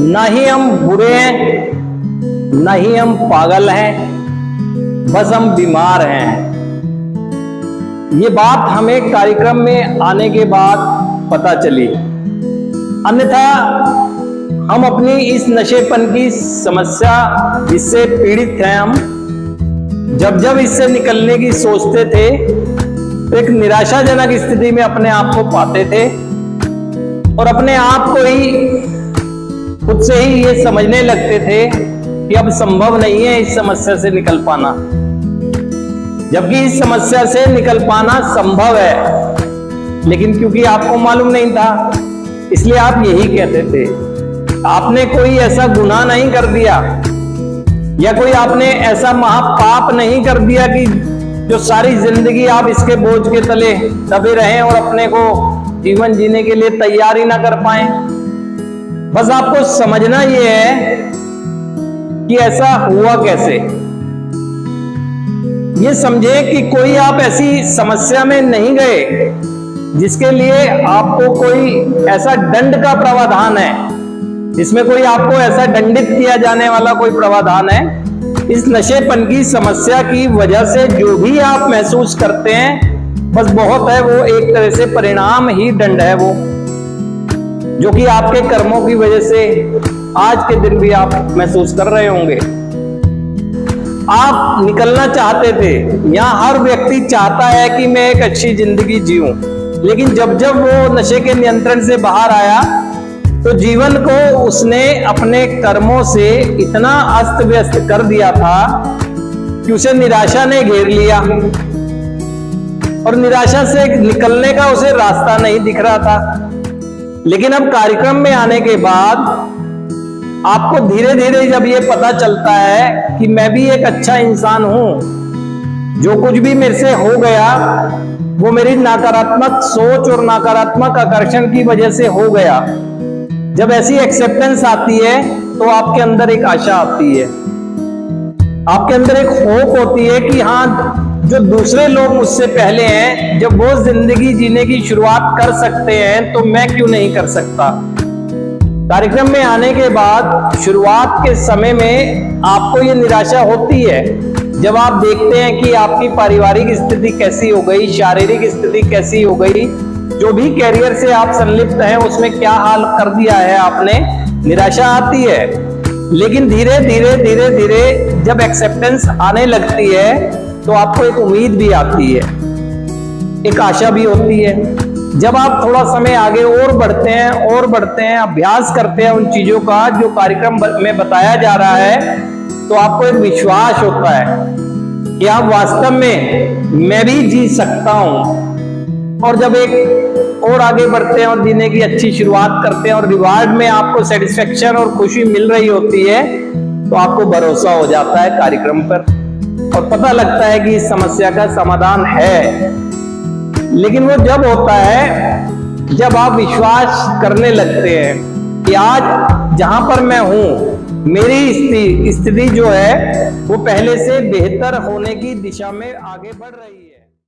ना ही हम बुरे हैं, ना ही हम पागल हैं, बस हम बीमार हैं। ये बात हमें कार्यक्रम में आने के बाद पता चली, अन्यथा हम अपनी इस नशेपन की समस्या जिससे पीड़ित हैं, हम जब इससे निकलने की सोचते थे तो एक निराशाजनक स्थिति में अपने आप को पाते थे और अपने आप को ही खुद से ही ये समझने लगते थे कि अब संभव नहीं है इस समस्या से निकल पाना, जबकि इस समस्या से निकल पाना संभव है। लेकिन क्योंकि आपको मालूम नहीं था, इसलिए आप यही कहते थे। आपने कोई ऐसा गुनाह नहीं कर दिया या कोई आपने ऐसा महापाप नहीं कर दिया कि जो सारी जिंदगी आप इसके बोझ के तले दबे रहें और अपने को जीवन जीने के लिए तैयार ही ना कर पाए। बस आपको समझना यह है कि ऐसा हुआ कैसे। ये समझे कि कोई आप ऐसी समस्या में नहीं गए जिसके लिए आपको कोई ऐसा दंड का प्रावधान है, जिसमें कोई आपको ऐसा दंडित किया जाने वाला कोई प्रावधान है। इस नशेपन की समस्या की वजह से जो भी आप महसूस करते हैं, बस बहुत है, वो एक तरह से परिणाम ही दंड है, वो जो कि आपके कर्मों की वजह से आज के दिन भी आप महसूस कर रहे होंगे। आप निकलना चाहते थे, यहां हर व्यक्ति चाहता है कि मैं एक अच्छी जिंदगी जीऊं, लेकिन जब वो नशे के नियंत्रण से बाहर आया तो जीवन को उसने अपने कर्मों से इतना अस्त व्यस्त कर दिया था कि उसे निराशा ने घेर लिया और निराशा से निकलने का उसे रास्ता नहीं दिख रहा था। लेकिन अब कार्यक्रम में आने के बाद आपको धीरे धीरे जब ये पता चलता है कि मैं भी एक अच्छा इंसान हूं, जो कुछ भी मेरे से हो गया वो मेरी नकारात्मक सोच और नकारात्मक आकर्षण की वजह से हो गया। जब ऐसी एक्सेप्टेंस आती है तो आपके अंदर एक आशा आती है, आपके अंदर एक होप होती है कि हाँ, जो दूसरे लोग मुझसे पहले हैं, जब वो जिंदगी जीने की शुरुआत कर सकते हैं तो मैं क्यों नहीं कर सकता। कार्यक्रम में आने के बाद शुरुआत के समय में आपको ये निराशा होती है जब आप देखते हैं कि आपकी पारिवारिक स्थिति कैसी हो गई, शारीरिक स्थिति कैसी हो गई, जो भी कैरियर से आप संलिप्त हैं उसमें क्या हाल कर दिया है आपने। निराशा आती है, लेकिन धीरे धीरे जब एक्सेप्टेंस आने लगती है तो आपको एक उम्मीद भी आती है, एक आशा भी होती है। जब आप थोड़ा समय आगे और बढ़ते हैं, अभ्यास करते हैं उन चीजों का जो कार्यक्रम में बताया जा रहा है, तो आपको एक विश्वास होता है कि आप वास्तव में मैं भी जी सकता हूं। और जब एक और आगे बढ़ते हैं और जीने की अच्छी शुरुआत करते हैं और रिवार्ड में आपको सेटिस्फेक्शन और खुशी मिल रही होती है, तो आपको भरोसा हो जाता है कार्यक्रम पर और पता लगता है कि इस समस्या का समाधान है। लेकिन वो जब होता है जब आप विश्वास करने लगते हैं कि आज जहां पर मैं हूं, मेरी स्थिति जो है वो पहले से बेहतर होने की दिशा में आगे बढ़ रही है।